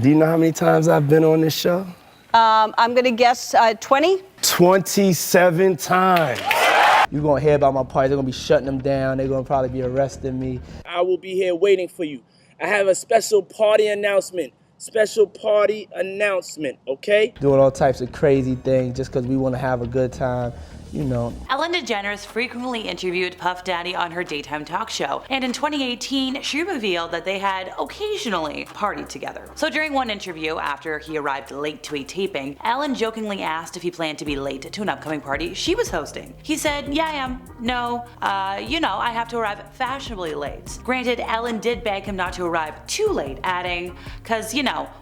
Do you know how many times I've been on this show? I'm gonna guess 20? 27 times. You're gonna hear about my parties, they're gonna be shutting them down, they're gonna probably be arresting me. I will be here waiting for you. I have a special party announcement. Okay? Doing all types of crazy things just because we wanna have a good time. You know. Ellen DeGeneres frequently interviewed Puff Daddy on her daytime talk show, and in 2018, she revealed that they had occasionally partied together. So during one interview, after he arrived late to a taping, Ellen jokingly asked if he planned to be late to an upcoming party she was hosting. He said, "Yeah, I am. No, I have to arrive fashionably late." Granted, Ellen did beg him not to arrive too late, adding, "Cause,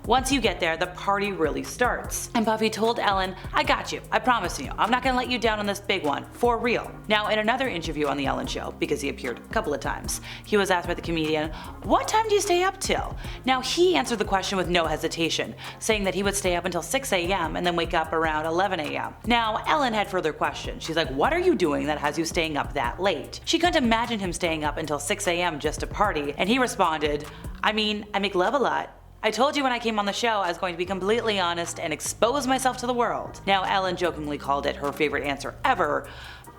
once you get there, the party really starts." And Puffy told Ellen, "I got you. I promise you. I'm not gonna let you down on this big one, for real." Now, in another interview on The Ellen Show, because he appeared a couple of times, he was asked by the comedian, "What time do you stay up till?" Now, he answered the question with no hesitation, saying that he would stay up until 6 a.m. and then wake up around 11 a.m. Now, Ellen had further questions. She's like, "What are you doing that has you staying up that late?" She couldn't imagine him staying up until 6 a.m. just to party, and he responded, "I mean, I make love a lot. I told you when I came on the show I was going to be completely honest and expose myself to the world." Now, Ellen jokingly called it her favorite answer ever,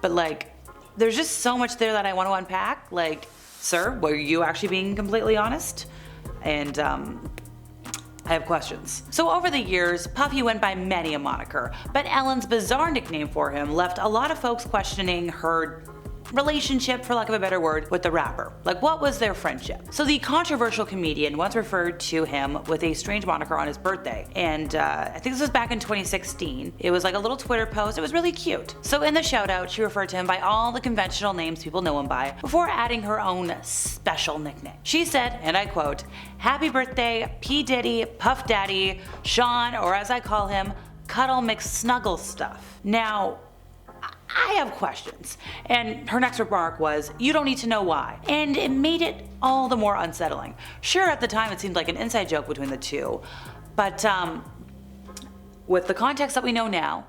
but there's just so much there that I want to unpack. Sir, were you actually being completely honest? And I have questions. So over the years, Puffy went by many a moniker, but Ellen's bizarre nickname for him left a lot of folks questioning her relationship, for lack of a better word, with the rapper. What was their friendship? So the controversial comedian once referred to him with a strange moniker on his birthday, and I think this was back in 2016. It was like a little Twitter post. It was really cute. So in the shout out, she referred to him by all the conventional names people know him by, before adding her own special nickname. She said, and I quote, "Happy birthday, P. Diddy, Puff Daddy, Sean, or as I call him, Cuddle McSnuggle Stuff." Now, I have questions. And her next remark was, "You don't need to know why." And it made it all the more unsettling. Sure, at the time it seemed like an inside joke between the two, but with the context that we know now,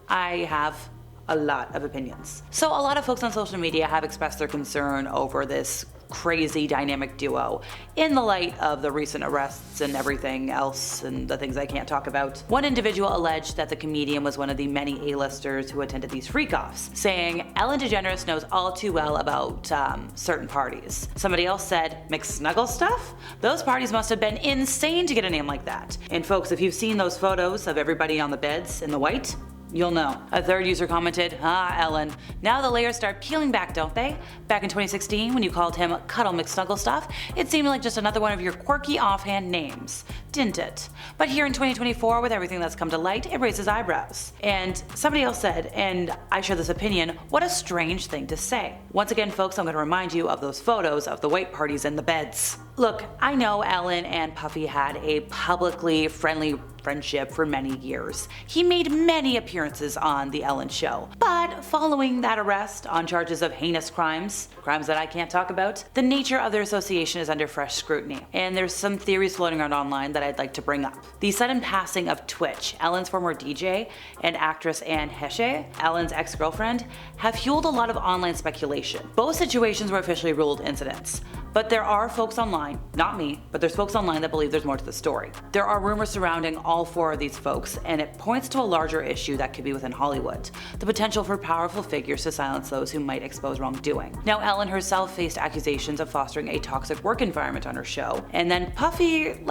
I have a lot of opinions. So a lot of folks on social media have expressed their concern over this crazy dynamic duo in the light of the recent arrests and everything else and the things I can't talk about. One individual alleged that the comedian was one of the many A-listers who attended these freak-offs, saying Ellen DeGeneres knows all too well about certain parties. Somebody else said, "McSnuggle Stuff? Those parties must have been insane to get a name like that." And folks, if you've seen those photos of everybody on the beds in the white, you'll know. A third user commented, Ellen, now the layers start peeling back, don't they? Back in 2016, when you called him Cuddle McSnuggle Stuff, it seemed like just another one of your quirky offhand names, didn't it? But here in 2024, with everything that's come to light, it raises eyebrows." And somebody else said, and I share this opinion, "What a strange thing to say." Once again, folks, I'm going to remind you of those photos of the white parties in the beds. Look, I know Ellen and Puffy had a publicly friendly friendship for many years. He made many appearances on The Ellen Show. But following that arrest on charges of heinous crimes that I can't talk about, the nature of their association is under fresh scrutiny. And there's some theories floating around online that I'd like to bring up. The sudden passing of Twitch, Ellen's former DJ, and actress Anne Heche, Ellen's ex-girlfriend, have fueled a lot of online speculation. Both situations were officially ruled incidents. But there are folks online, not me, but there's folks online that believe there's more to the story. There are rumors surrounding all four of these folks, and it points to a larger issue that could be within Hollywood, the potential for powerful figures to silence those who might expose wrongdoing. Now, Ellen herself faced accusations of fostering a toxic work environment on her show, and then Puffy,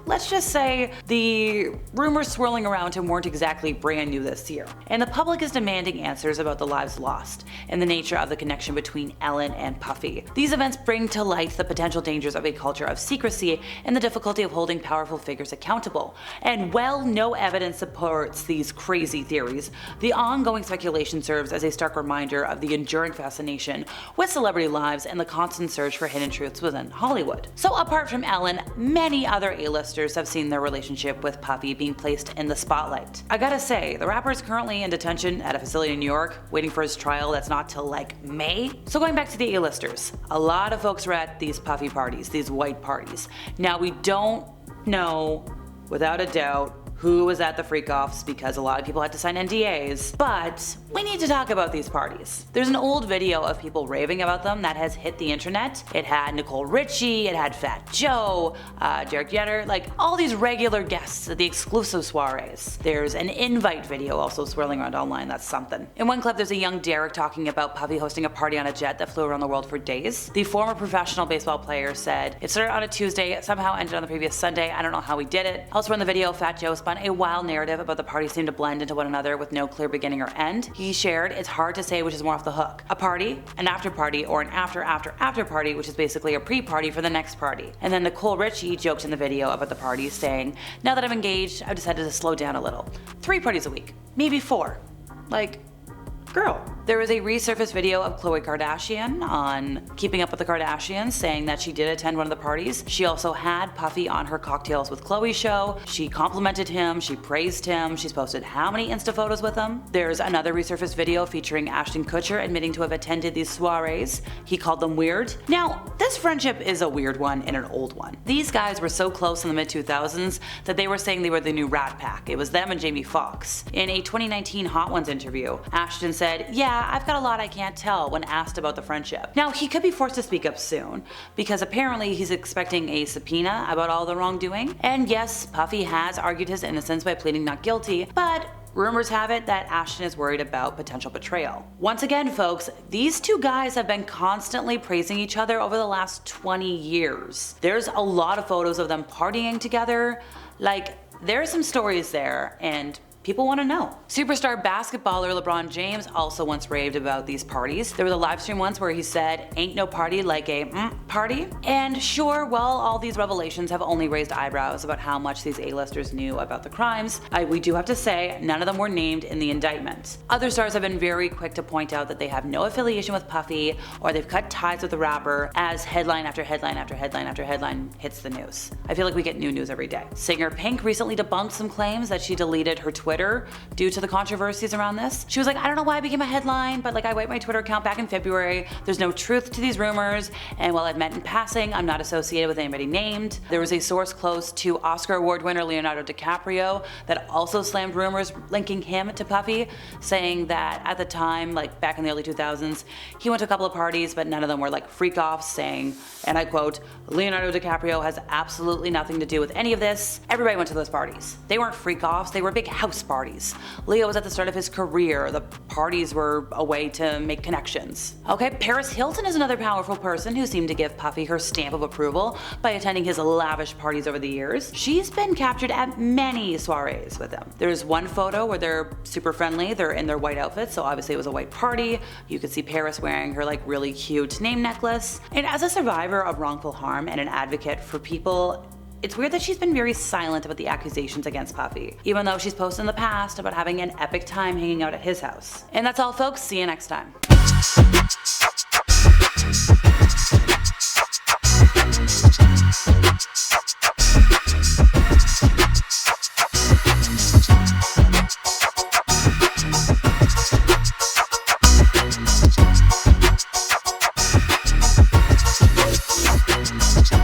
let's just say the rumors swirling around him weren't exactly brand new this year. And the public is demanding answers about the lives lost and the nature of the connection between Ellen and Puffy. These events bring to light the potential dangers of a culture of secrecy and the difficulty of holding powerful figures accountable. And while no evidence supports these crazy theories, the ongoing speculation serves as a stark reminder of the enduring fascination with celebrity lives and the constant search for hidden truths within Hollywood. So apart from Ellen, many other A-listers have seen their relationship with Puffy being placed in the spotlight. I gotta say, the rapper is currently in detention at a facility in New York, waiting for his trial that's not till May. So going back to the A-listers, a lot of folks were at these Puffy parties, these white parties. Now we don't know, without a doubt, who was at the freak-offs because a lot of people had to sign NDAs, but we need to talk about these parties. There's an old video of people raving about them that has hit the internet. It had Nicole Richie, it had Fat Joe, Derek Jeter, like all these regular guests at the exclusive soirees. There's an invite video also swirling around online, that's something. In one clip there's a young Derek talking about Puffy hosting a party on a jet that flew around the world for days. The former professional baseball player said, "It started on a Tuesday, it somehow ended on the previous Sunday, I don't know how we did it." Also in the video, Fat Joe spun a wild narrative about the parties seemed to blend into one another with no clear beginning or end. He shared, "It's hard to say which is more off the hook. A party, an after party, or an after party, which is basically a pre-party for the next party." And then Nicole Richie joked in the video about the party, saying, "Now that I'm engaged, I've decided to slow down a little. 3 parties a week, maybe 4. Like, girl." There was a resurfaced video of Khloe Kardashian on Keeping Up with the Kardashians saying that she did attend one of the parties. She also had Puffy on her Cocktails with Khloe show. She complimented him, she praised him, she's posted how many Insta photos with him. There's another resurfaced video featuring Ashton Kutcher admitting to have attended these soirees. He called them weird. Now, this friendship is a weird one and an old one. These guys were so close in the mid-2000s that they were saying they were the new Rat Pack. It was them and Jamie Foxx. In a 2019 Hot Ones interview, Ashton said, "Yeah, I've got a lot I can't tell," when asked about the friendship. Now, he could be forced to speak up soon, because apparently he's expecting a subpoena about all the wrongdoing. And yes, Puffy has argued his innocence by pleading not guilty, but rumors have it that Ashton is worried about potential betrayal. Once again, folks, these two guys have been constantly praising each other over the last 20 years. There's a lot of photos of them partying together. Like, there are some stories there, and people want to know. Superstar basketballer LeBron James also once raved about these parties. There was a live stream once where he said, "Ain't no party like a party." And sure, well, all these revelations have only raised eyebrows about how much these A-listers knew about the crimes. We do have to say, none of them were named in the indictment. Other stars have been very quick to point out that they have no affiliation with Puffy, or they've cut ties with the rapper, as headline after headline after headline after headline hits the news. I feel like we get new news every day. Singer Pink recently debunked some claims that she deleted her Twitter due to the controversies around this. She was like, "I don't know why it became a headline, but like I wiped my Twitter account back in February. There's no truth to these rumors, and while I've met in passing, I'm not associated with anybody named." There was a source close to Oscar Award winner Leonardo DiCaprio that also slammed rumors linking him to Puffy, saying that at the time, like back in the early 2000s, he went to a couple of parties, but none of them were like freak-offs, saying, and I quote, "Leonardo DiCaprio has absolutely nothing to do with any of this. Everybody went to those parties. They weren't freak-offs, they were big house parties. Leo was at the start of his career. The parties were a way to make connections." Okay, Paris Hilton is another powerful person who seemed to give Puffy her stamp of approval by attending his lavish parties over the years. She's been captured at many soirees with him. There's one photo where they're super friendly. They're in their white outfits, so obviously it was a white party. You could see Paris wearing her like really cute name necklace. And as a survivor of wrongful harm and an advocate for people, it's weird that she's been very silent about the accusations against Puffy, even though she's posted in the past about having an epic time hanging out at his house. And that's all, folks. See you next time.